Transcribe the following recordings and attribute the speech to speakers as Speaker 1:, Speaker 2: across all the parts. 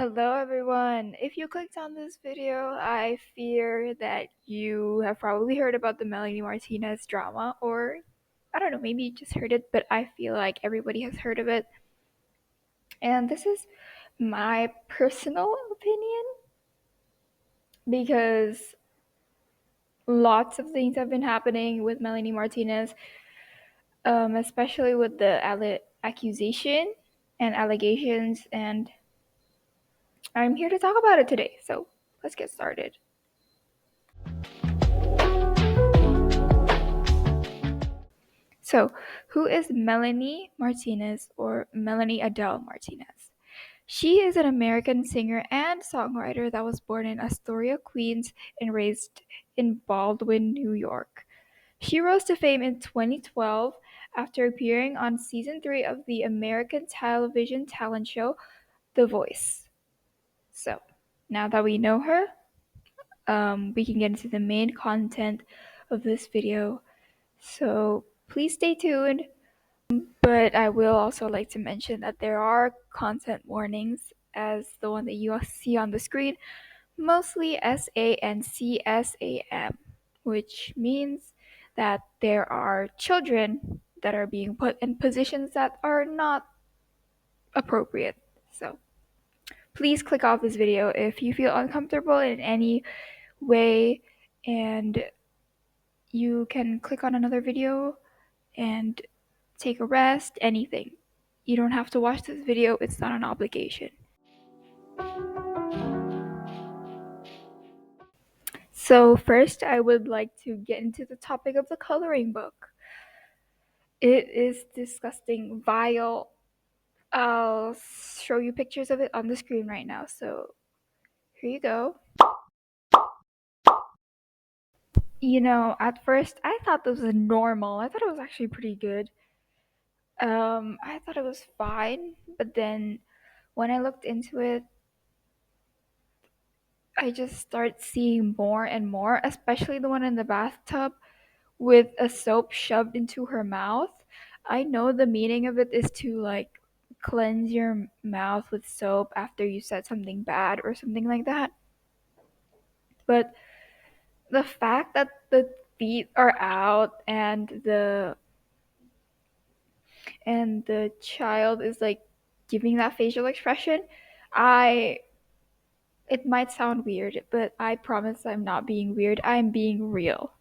Speaker 1: Hello everyone! If you clicked on this video, I fear that you have probably heard about the Melanie Martinez drama, or I don't know, maybe you just heard it, but I feel like everybody has heard of it. And this is my personal opinion because lots of things have been happening with Melanie Martinez, especially with the accusation and allegations, and I'm here to talk about it today. So let's get started. So, who is Melanie Martinez or Melanie Adele Martinez? She is an American singer and songwriter that was born in Astoria, Queens, and raised in Baldwin, New York. She rose to fame in 2012 after appearing on season 3 of the American television talent show The Voice. So, now that we know her, we can get into the main content of this video. So, please stay tuned. But I will also like to mention that there are content warnings as the one that you see on the screen, mostly SANCSAM, which means that there are children that are being put in positions that are not appropriate. So please click off this video if you feel uncomfortable in any way, and you can click on another video and take a rest, anything. You don't have to watch this video, it's not an obligation. So first I would like to get into the topic of the coloring book. It is disgusting, vile. I'll show you pictures of it on the screen right now. So here you go. At first I thought this was normal. I thought it was actually pretty good. I thought it was fine, but then when I looked into it, I just started seeing more and more, especially the one in the bathtub with a soap shoved into her mouth. I know the meaning of it is to like cleanse your mouth with soap after you said something bad or something like that. But the fact that the feet are out and the child is like giving that facial expression, I it might sound weird, but I promise I'm not being weird. I'm being real.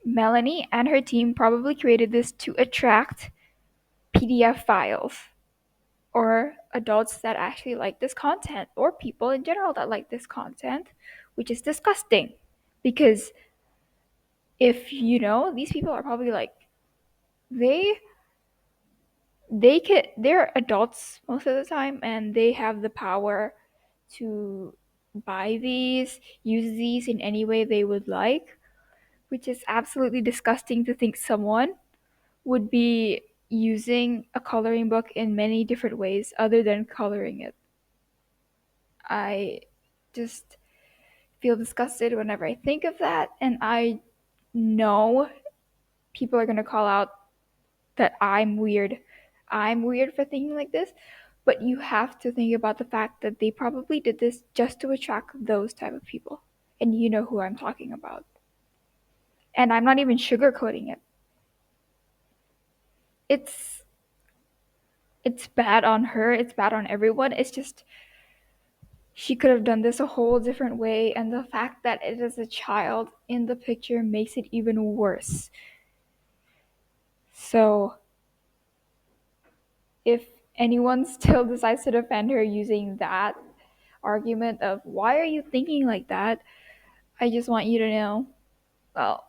Speaker 1: Melanie and her team probably created this to attract PDF files or adults that actually like this content or people in general that like this content, which is disgusting because if these people are probably like they they're adults most of the time and they have the power to buy these, use these in any way they would like, which is absolutely disgusting to think someone would be using a coloring book in many different ways other than coloring it. I just feel disgusted whenever I think of that, and I know people are going to call out that I'm weird. I'm weird for thinking like this, but you have to think about the fact that they probably did this just to attract those type of people. And you know who I'm talking about. And I'm not even sugarcoating it. It's it's bad on her, it's bad on everyone. It's just she could have done this a whole different way, and the fact that it is a child in the picture makes it even worse. So if anyone still decides to defend her using that argument of why are you thinking like that, I just want you to know, well,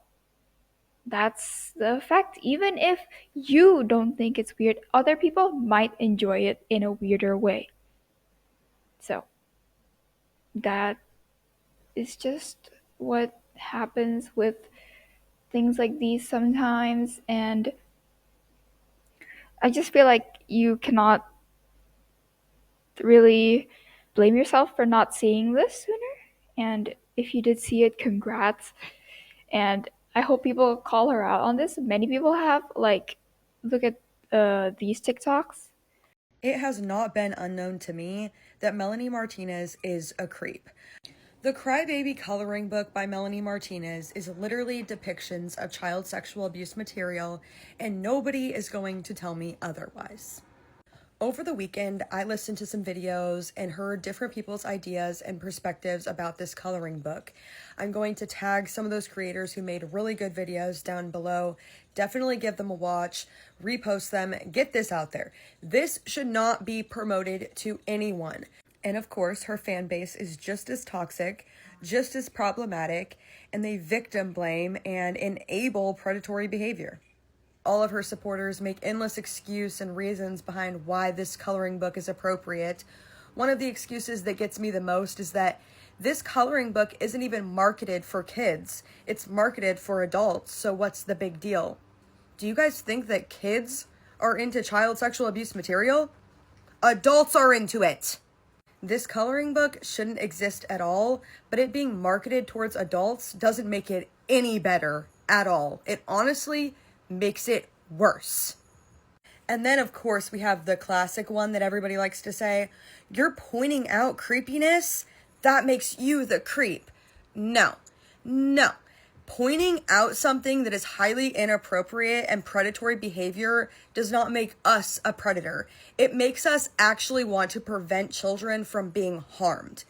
Speaker 1: that's the fact. Even if you don't think it's weird, other people might enjoy it in a weirder way. So that is just what happens with things like these sometimes, and I just feel like you cannot really blame yourself for not seeing this sooner. And if you did see it, congrats. And I hope people call her out on this. Many people have. Like, look at these TikToks.
Speaker 2: It has not been unknown to me that Melanie Martinez is a creep. The Crybaby coloring book by Melanie Martinez is literally depictions of child sexual abuse material, and nobody is going to tell me otherwise. Over the weekend, I listened to some videos and heard different people's ideas and perspectives about this coloring book. I'm going to tag some of those creators who made really good videos down below. Definitely give them a watch, repost them, get this out there. This should not be promoted to anyone. And of course, her fan base is just as toxic, just as problematic, and they victim blame and enable predatory behavior. All of her supporters make endless excuses and reasons behind why this coloring book is appropriate. One of the excuses that gets me the most is that this coloring book isn't even marketed for kids. It's marketed for adults, so what's the big deal? Do you guys think that kids are into child sexual abuse material? Adults are into it! This coloring book shouldn't exist at all, but it being marketed towards adults doesn't make it any better at all. It honestly makes it worse. And then, of course, we have the classic one that everybody likes to say, you're pointing out creepiness? That makes you the creep. No. Pointing out something that is highly inappropriate and predatory behavior does not make us a predator. It makes us actually want to prevent children from being harmed.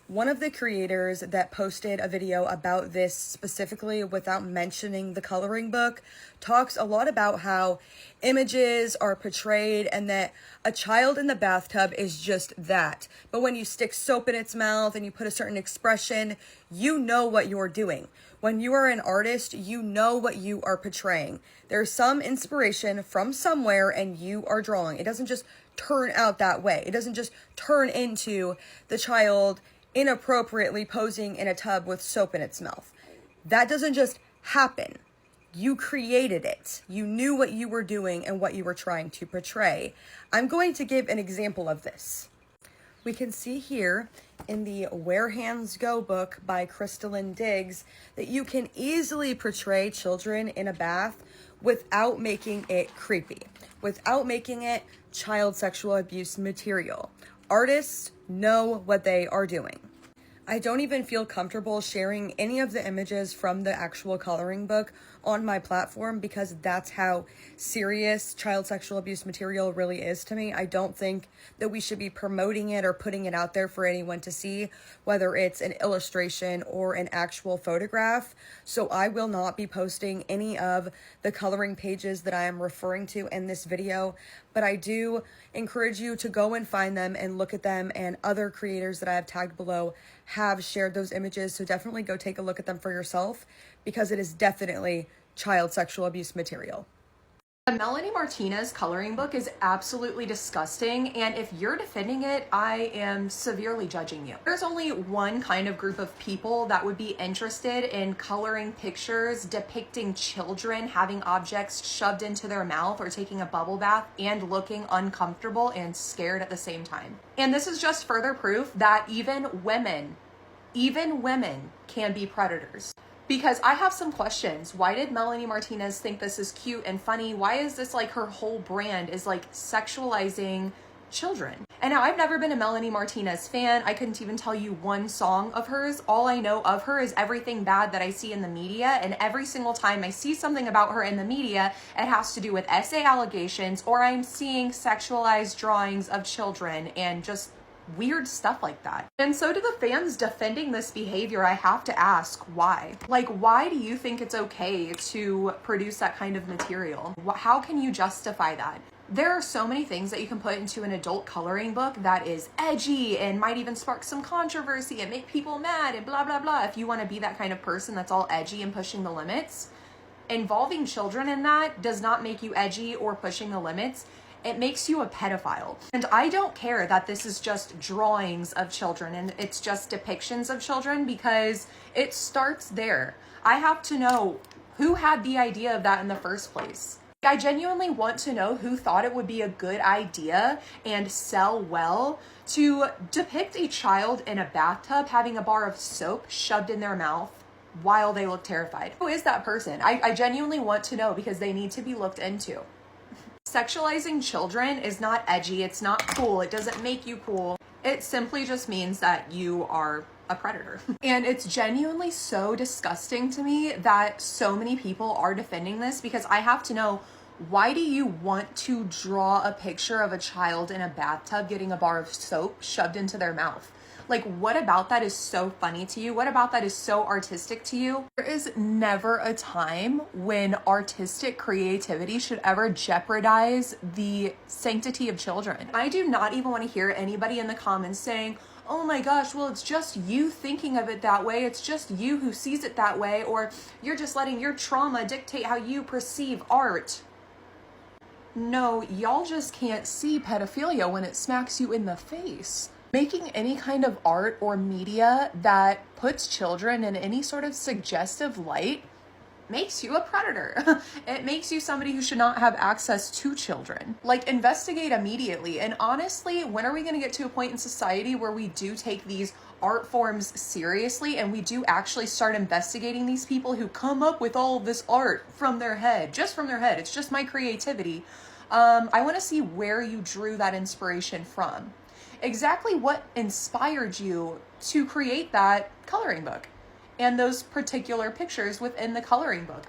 Speaker 2: One of the creators that posted a video about this specifically without mentioning the coloring book talks a lot about how images are portrayed and that a child in the bathtub is just that. But when you stick soap in its mouth and you put a certain expression, you know what you're doing. When you are an artist, you know what you are portraying. There's some inspiration from somewhere and you are drawing. It doesn't just turn out that way. It doesn't just turn into the child inappropriately posing in a tub with soap in its mouth. That doesn't just happen. You created it. You knew what you were doing and what you were trying to portray. I'm going to give an example of this. We can see here in the Where Hands Go book by Crystalline Diggs that you can easily portray children in a bath without making it creepy, without making it child sexual abuse material. Artists know what they are doing. I don't even feel comfortable sharing any of the images from the actual coloring book on my platform because that's how serious child sexual abuse material really is to me. I don't think that we should be promoting it or putting it out there for anyone to see, whether it's an illustration or an actual photograph. So I will not be posting any of the coloring pages that I am referring to in this video, but I do encourage you to go and find them and look at them, and other creators that I have tagged below have shared those images, so definitely go take a look at them for yourself because it is definitely child sexual abuse material.
Speaker 3: The Melanie Martinez coloring book is absolutely disgusting, and if you're defending it, I am severely judging you. There's only one kind of group of people that would be interested in coloring pictures depicting children having objects shoved into their mouth or taking a bubble bath and looking uncomfortable and scared at the same time. And this is just further proof that even women can be predators. Because I have some questions. Why did Melanie Martinez think this is cute and funny? Why is this like her whole brand is like sexualizing children? And now I've never been a Melanie Martinez fan. I couldn't even tell you one song of hers. All I know of her is everything bad that I see in the media. And every single time I see something about her in the media, it has to do with essay allegations or I'm seeing sexualized drawings of children and just weird stuff like that. And so to the fans defending this behavior, I have to ask why? Like, why do you think it's okay to produce that kind of material? How can you justify that? There are so many things that you can put into an adult coloring book that is edgy and might even spark some controversy and make people mad and blah, blah, blah. If you want to be that kind of person that's all edgy and pushing the limits, involving children in that does not make you edgy or pushing the limits. It makes you a pedophile. And I don't care that this is just drawings of children and it's just depictions of children because it starts there. I have to know who had the idea of that in the first place. I genuinely want to know who thought it would be a good idea and sell well to depict a child in a bathtub having a bar of soap shoved in their mouth while they look terrified. Who is that person? I genuinely want to know because they need to be looked into. Sexualizing children is not edgy, it's not cool, it doesn't make you cool. It simply just means that you are a predator. And it's genuinely so disgusting to me that so many people are defending this, because I have to know, why do you want to draw a picture of a child in a bathtub getting a bar of soap shoved into their mouth? Like, what about that is so funny to you? What about that is so artistic to you? There is never a time when artistic creativity should ever jeopardize the sanctity of children. I do not even want to hear anybody in the comments saying, oh my gosh, well, it's just you thinking of it that way. It's just you who sees it that way, or you're just letting your trauma dictate how you perceive art. No, y'all just can't see pedophilia when it smacks you in the face. Making any kind of art or media that puts children in any sort of suggestive light makes you a predator. It makes you somebody who should not have access to children. Like, investigate immediately. And honestly, when are we going to get to a point in society where we do take these art forms seriously and we do actually start investigating these people who come up with all of this art from their head, just from their head? It's just my creativity. I want to see where you drew that inspiration from. Exactly what inspired you to create that coloring book and those particular pictures within the coloring book.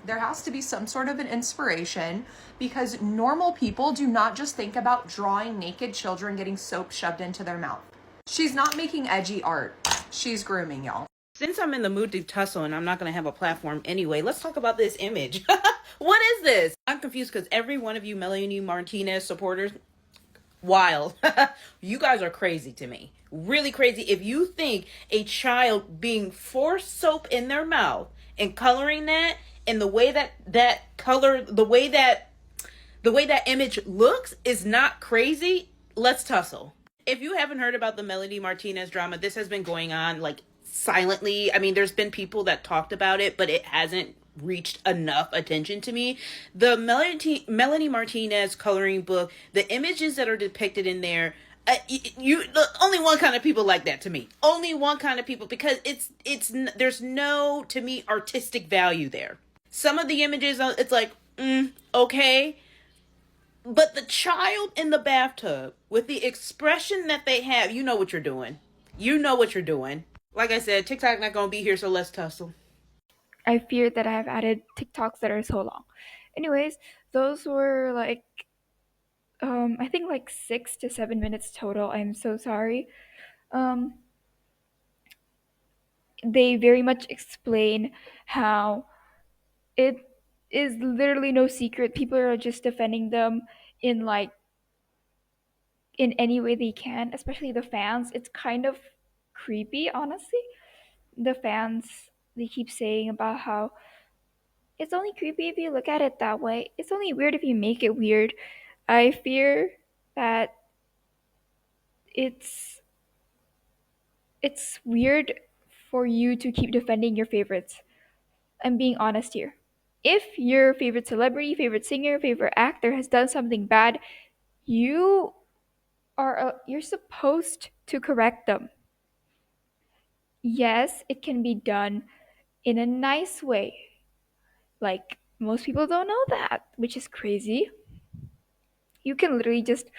Speaker 3: There has to be some sort of an inspiration, because normal people do not just think about drawing naked children getting soap shoved into their mouth. She's not making edgy art. She's grooming y'all.
Speaker 4: Since I'm in the mood to tussle and I'm not going to have a platform anyway, let's talk about this image. What is this? I'm confused because every one of you Melanie Martinez supporters, wild. You guys are crazy to me. Really crazy. If you think a child being forced soap in their mouth and coloring that, and the way that image looks is not crazy, let's tussle. If you haven't heard about the Melanie Martinez drama, this has been going on like silently. I mean, there's been people that talked about it, but it hasn't reached enough attention to me. The Melanie Martinez coloring book, the images that are depicted in there, only one kind of people like that to me. Only one kind of people, because there's no, to me, artistic value there. Some of the images, it's like, okay. But the child in the bathtub, with the expression that they have, you know what you're doing. You know what you're doing. Like I said, TikTok not gonna be here, so let's tussle.
Speaker 1: I fear that I have added TikToks that are so long. Anyways, those were like, I think like 6 to 7 minutes total. I'm so sorry. Um, they very much explain how it is literally no secret. People are just defending them in like in any way they can, especially the fans. It's kind of creepy, honestly. The fans, they keep saying about how it's only creepy if you look at it that way. It's only weird if you make it weird. I fear that it's it's weird for you to keep defending your favorites. I'm being honest here. If your favorite celebrity, favorite singer, favorite actor has done something bad, you you're supposed to correct them. Yes, it can be done in a nice way. Like, most people don't know that, which is crazy. You can literally just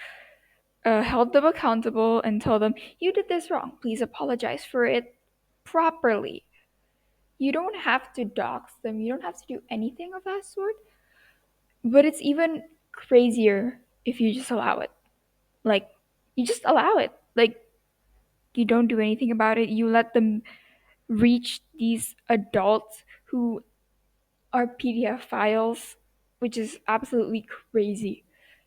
Speaker 1: hold them accountable and tell them, you did this wrong. Please apologize for it properly. You don't have to dox them. You don't have to do anything of that sort. But it's even crazier if you just allow it. Like, you just allow it. Like, you don't do anything about it. You let them reach these adults who are PDF files, which is absolutely crazy.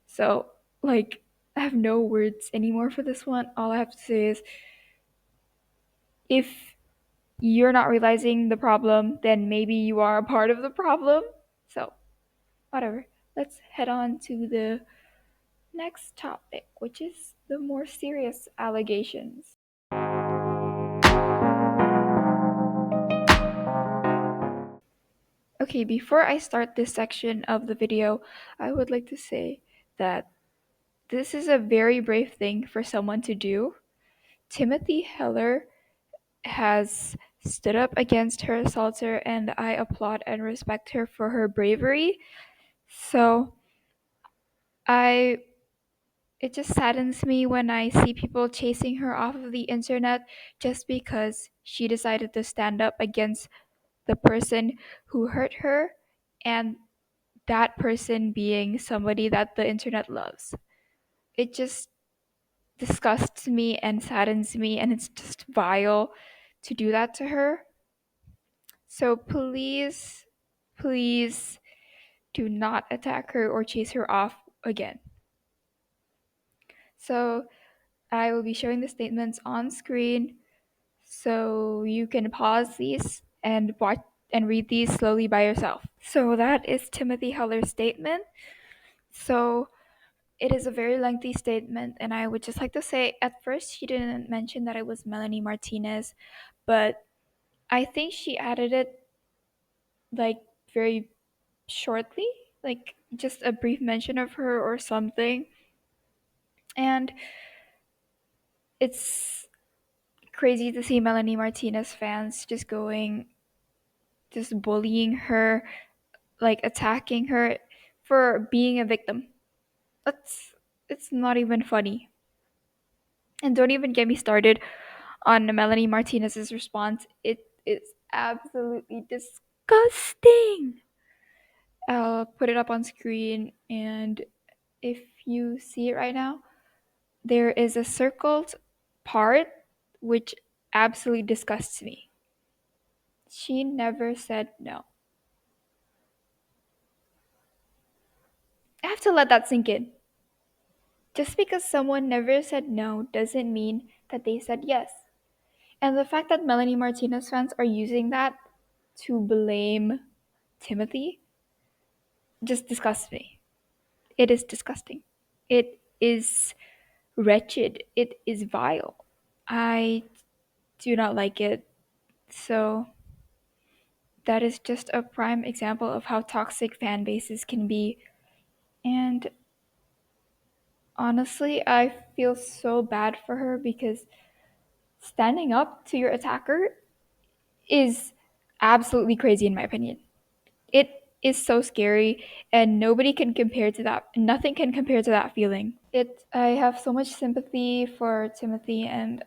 Speaker 1: So, like, I have no words anymore for this one. All I have to say is, if you're not realizing the problem, then maybe you are a part of the problem. So, whatever. Let's head on to the next topic, which is the more serious allegations. Okay, before I start this section of the video, I would like to say that this is a very brave thing for someone to do. Timothy Heller has stood up against her assaulter, and I applaud and respect her for her bravery. So, I it just saddens me when I see people chasing her off of the internet just because she decided to stand up against the person who hurt her, and that person being somebody that the internet loves. It just disgusts me and saddens me, and it's just vile to do that to her. So please, please do not attack her or chase her off again. So I will be showing the statements on screen so you can pause these and watch and read these slowly by yourself. So that is Timothy Heller's statement. So it is a very lengthy statement, and I would just like to say at first she didn't mention that it was Melanie Martinez, but I think she added it like very shortly, like just a brief mention of her or something. And it's crazy to see Melanie Martinez fans just bullying her, like attacking her for being a victim. That's it's not even funny. And don't even get me started on Melanie Martinez's response. It is absolutely disgusting. I'll put it up on screen, and if you see it right now, there is a circled part which absolutely disgusts me. She never said no. I have to let that sink in. Just because someone never said no doesn't mean that they said yes. And the fact that Melanie Martinez fans are using that to blame Timothy just disgusts me. It is disgusting. It is wretched. It is vile. I do not like it. So that is just a prime example of how toxic fan bases can be. And honestly, I feel so bad for her because standing up to your attacker is absolutely crazy in my opinion. It is so scary, and nobody can compare to that. Nothing can compare to that feeling. I have so much sympathy for Timothy, and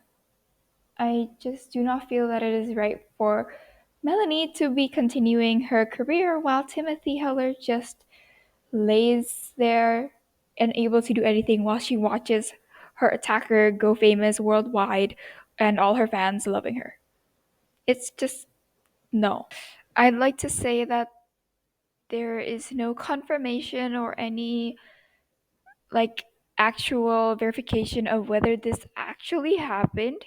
Speaker 1: I just do not feel that it is right for Melanie to be continuing her career while Timothy Heller just lays there and able to do anything while she watches her attacker go famous worldwide and all her fans loving her. It's just no. I'd like to say that there is no confirmation or any like actual verification of whether this actually happened,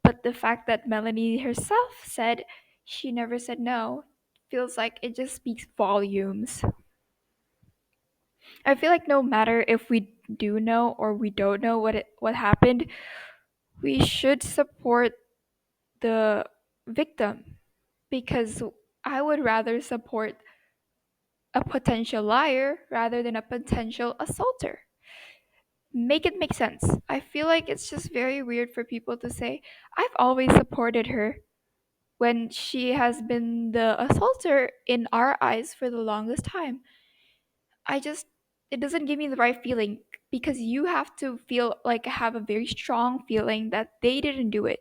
Speaker 1: but the fact that Melanie herself said she never said no feels like it just speaks volumes. I feel like no matter if we do know or we don't know what happened, we should support the victim because I would rather support a potential liar rather than a potential assaulter. Make it make sense. I feel like it's just very weird for people to say, I've always supported her when she has been the assaulter in our eyes for the longest time. I just, it doesn't give me the right feeling because you have to feel like have a very strong feeling that they didn't do it.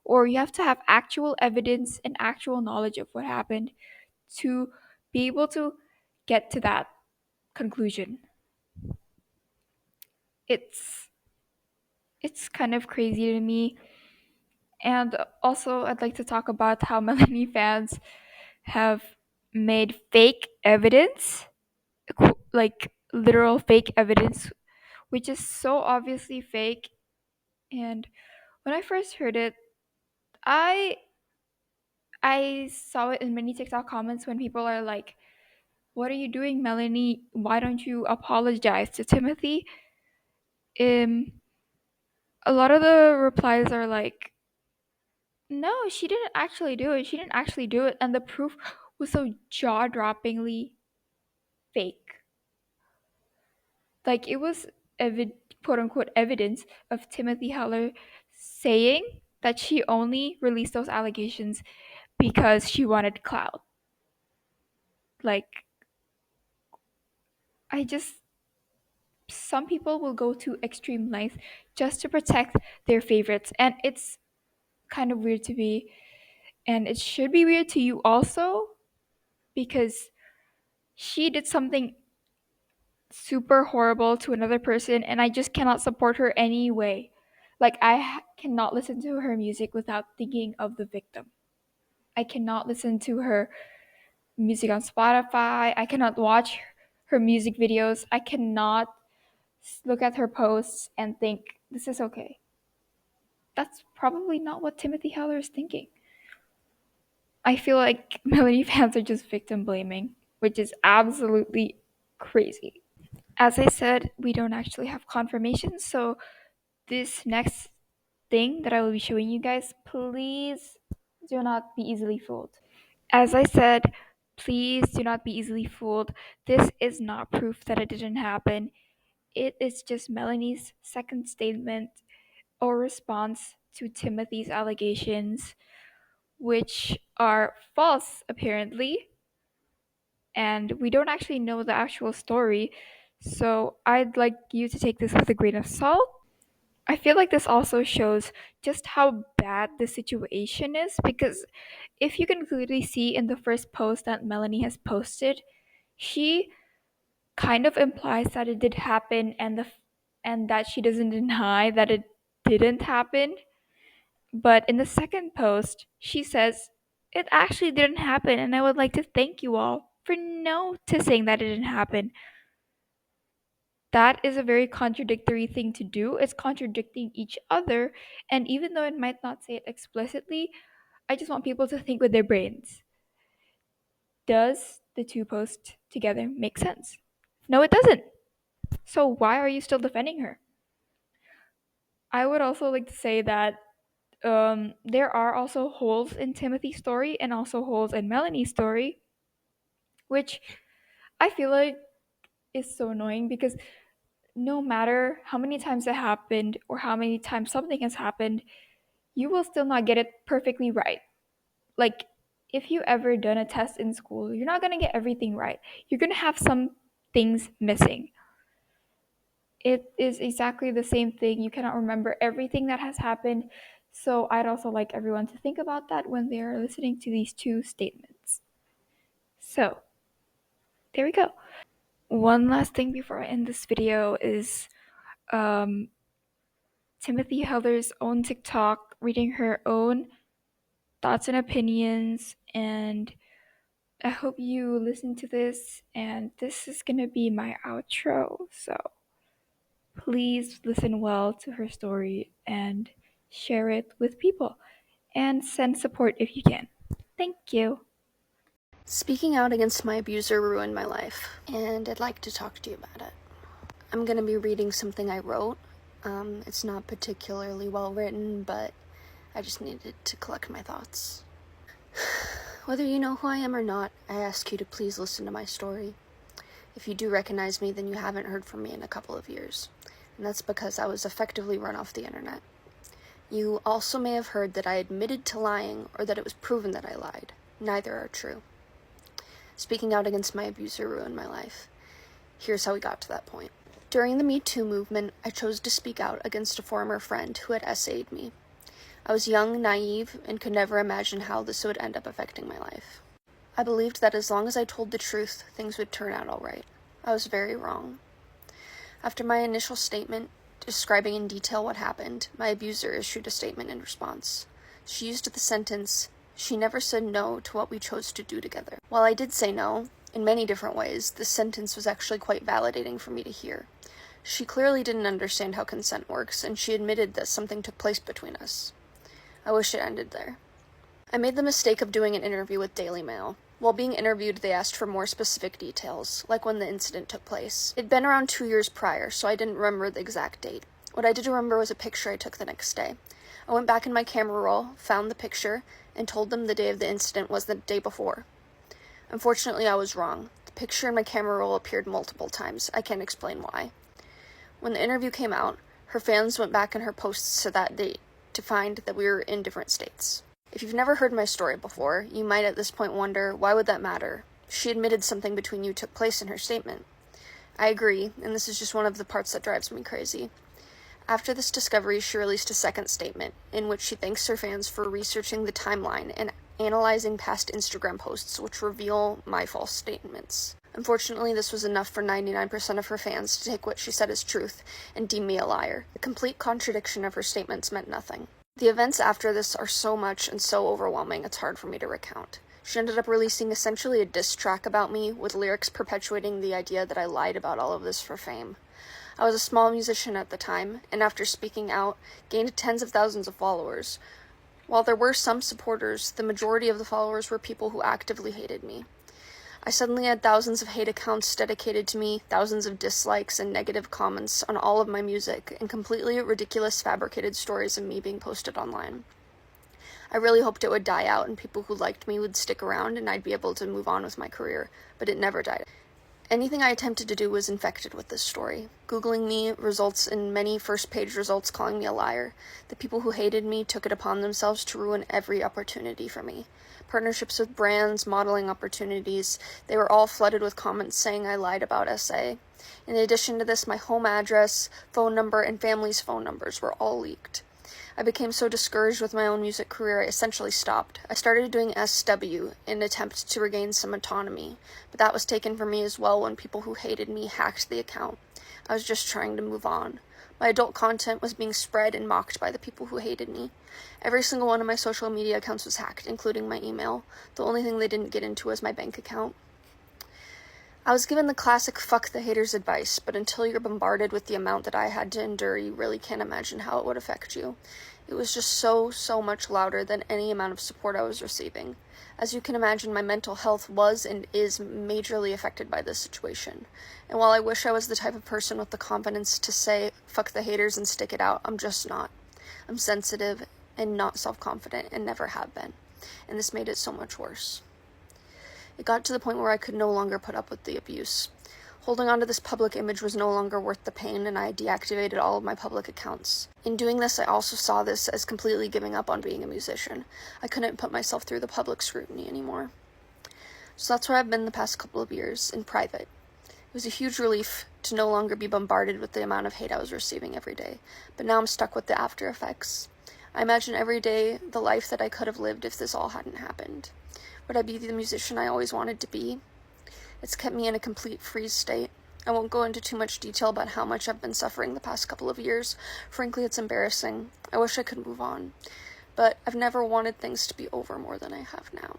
Speaker 1: Or you have to have actual evidence and actual knowledge of what happened to be able to get to that conclusion. It's it's kind of crazy to me. And also I'd like to talk about how Melanie fans have made fake evidence, like literal fake evidence, which is so obviously fake. And when I first heard it, I I saw it in many TikTok comments when people are like, "What are you doing, Melanie? Why don't you apologize to Timothy?" Um, a lot of the replies are like, "No, she didn't actually do it. She didn't actually do it," and the proof was so jaw-droppingly fake. Like it was quote unquote evidence of Timothy Heller saying that she only released those allegations because she wanted clout. Like I just some people will go to extreme lengths just to protect their favorites, and it's kind of weird to me, and it should be weird to you also, because she did something super horrible to another person, and I just cannot support her anyway. Like, cannot listen to her music without thinking of the victim. I cannot listen to her music on Spotify. I cannot watch her music videos. I cannot look at her posts and think, this is okay. That's probably not what Timothy Heller is thinking. I feel like Melanie fans are just victim blaming, which is absolutely crazy. As I said, we don't actually have confirmation, so this next thing that I will be showing you guys, please do not be easily fooled. As I said, please do not be easily fooled. This is not proof that it didn't happen. It is just Melanie's second statement or response to Timothy's allegations, which are false apparently, and we don't actually know the actual story. So I'd like you to take this with a grain of salt. I feel like this also shows just how bad the situation is, because if you can clearly see in the first post that Melanie has posted, she kind of implies that it did happen, and that she doesn't deny that it didn't happen. But in the second post, she says it actually didn't happen, and I would like to thank you all for noticing that it didn't happen. That is a very contradictory thing to do. It's contradicting each other, and even though it might not say it explicitly, I just want people to think with their brains. Does the two posts together make sense? No, it doesn't. So why are you still defending her? I would also like to say that there are also holes in Timothy's story and also holes in Melanie's story, which I feel like is so annoying, because no matter how many times it happened or how many times something has happened, you will still not get it perfectly right. Like, if you ever done a test in school, you're not going to get everything right. You're going to have some things missing. It is exactly the same thing. You cannot remember everything that has happened. So I'd also like everyone to think about that when they are listening to these two statements. So there we go. One last thing before I end this video is Timothy Heller's own TikTok, reading her own thoughts and opinions, and I hope you listen to this, and this is gonna be my outro, so please listen well to her story and share it with people, and send support if you can. Thank you.
Speaker 5: Speaking out against my abuser ruined my life, and I'd like to talk to you about it. I'm gonna be reading something I wrote. It's not particularly well written, but I just needed to collect my thoughts. Whether you know who I am or not, I ask you to please listen to my story. If you do recognize me, then you haven't heard from me in a couple of years, and that's because I was effectively run off the internet. You also may have heard that I admitted to lying, or that it was proven that I lied. Neither are true. Speaking out against my abuser ruined my life. Here's how we got to that point. During the Me Too movement, I chose to speak out against a former friend who had essayed me. I was young, naive, and could never imagine how this would end up affecting my life. I believed that as long as I told the truth, things would turn out all right. I was very wrong. After my initial statement, describing in detail what happened, my abuser issued a statement in response. She used the sentence, "She never said no to what we chose to do together." While I did say no, in many different ways, this sentence was actually quite validating for me to hear. She clearly didn't understand how consent works, and she admitted that something took place between us. I wish it ended there. I made the mistake of doing an interview with Daily Mail. While being interviewed, they asked for more specific details, like when the incident took place. It'd been around 2 years prior, so I didn't remember the exact date. What I did remember was a picture I took the next day. I went back in my camera roll, found the picture, and told them the day of the incident was the day before. Unfortunately, I was wrong. The picture in my camera roll appeared multiple times. I can't explain why. When the interview came out, her fans went back in her posts to that date to find that we were in different states. If you've never heard my story before, you might at this point wonder, why would that matter? She admitted something between you took place in her statement. I agree, and this is just one of the parts that drives me crazy. After this discovery, she released a second statement, in which she thanks her fans for researching the timeline and analyzing past Instagram posts which reveal my false statements. Unfortunately, this was enough for 99% of her fans to take what she said as truth and deem me a liar. The complete contradiction of her statements meant nothing. The events after this are so much and so overwhelming, it's hard for me to recount. She ended up releasing essentially a diss track about me, with lyrics perpetuating the idea that I lied about all of this for fame. I was a small musician at the time, and after speaking out, gained tens of thousands of followers. While there were some supporters, the majority of the followers were people who actively hated me. I suddenly had thousands of hate accounts dedicated to me, thousands of dislikes and negative comments on all of my music, and completely ridiculous fabricated stories of me being posted online. I really hoped it would die out and people who liked me would stick around and I'd be able to move on with my career, but it never died. Anything I attempted to do was infected with this story. Googling me results in many first-page results calling me a liar. The people who hated me took it upon themselves to ruin every opportunity for me. Partnerships with brands, modeling opportunities, they were all flooded with comments saying I lied about SA. In addition to this, my home address, phone number, and family's phone numbers were all leaked. I became so discouraged with my own music career, I essentially stopped. I started doing SW in an attempt to regain some autonomy, but that was taken from me as well when people who hated me hacked the account. I was just trying to move on. My adult content was being spread and mocked by the people who hated me. Every single one of my social media accounts was hacked, including my email. The only thing they didn't get into was my bank account. I was given the classic fuck the haters advice, but until you're bombarded with the amount that I had to endure, you really can't imagine how it would affect you. It was just so much louder than any amount of support I was receiving. As you can imagine, my mental health was and is majorly affected by this situation. And while I wish I was the type of person with the confidence to say fuck the haters and stick it out, I'm just not. I'm sensitive and not self-confident and never have been. And this made it so much worse. It got to the point where I could no longer put up with the abuse. Holding on to this public image was no longer worth the pain, and I deactivated all of my public accounts. In doing this, I also saw this as completely giving up on being a musician. I couldn't put myself through the public scrutiny anymore. So that's where I've been the past couple of years, in private. It was a huge relief to no longer be bombarded with the amount of hate I was receiving every day, but now I'm stuck with the after effects. I imagine every day the life that I could have lived if this all hadn't happened. Would I be the musician I always wanted to be? It's kept me in a complete freeze state. I won't go into too much detail about how much I've been suffering the past couple of years. Frankly, it's embarrassing. I wish I could move on. But I've never wanted things to be over more than I have now.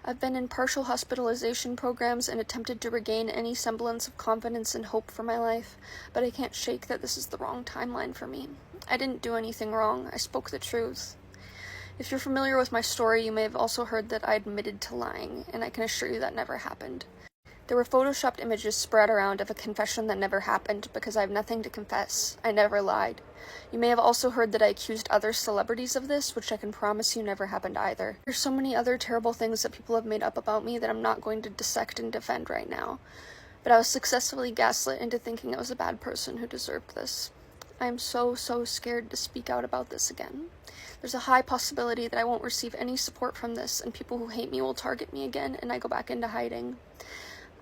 Speaker 5: I've been in partial hospitalization programs and attempted to regain any semblance of confidence and hope for my life, but I can't shake that this is the wrong timeline for me. I didn't do anything wrong. I spoke the truth. If you're familiar with my story, you may have also heard that I admitted to lying, and I can assure you that never happened. There were photoshopped images spread around of a confession that never happened because I have nothing to confess. I never lied. You may have also heard that I accused other celebrities of this, which I can promise you never happened either. There's so many other terrible things that people have made up about me that I'm not going to dissect and defend right now. But I was successfully gaslit into thinking I was a bad person who deserved this. I am so scared to speak out about this again. There's a high possibility that I won't receive any support from this, and people who hate me will target me again, and I go back into hiding.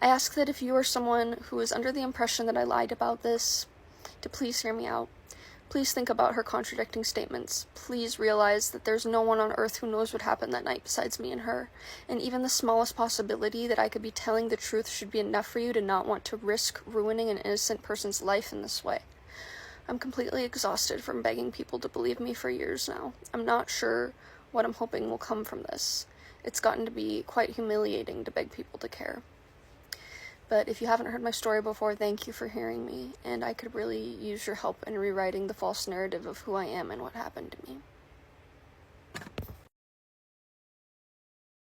Speaker 5: I ask that if you are someone who is under the impression that I lied about this, to please hear me out. Please think about her contradicting statements. Please realize that there's no one on earth who knows what happened that night besides me and her, and even the smallest possibility that I could be telling the truth should be enough for you to not want to risk ruining an innocent person's life in this way. I'm completely exhausted from begging people to believe me for years now. I'm not sure what I'm hoping will come from this. It's gotten to be quite humiliating to beg people to care. But if you haven't heard my story before, thank you for hearing me, and I could really use your help in rewriting the false narrative of who I am and what happened to me.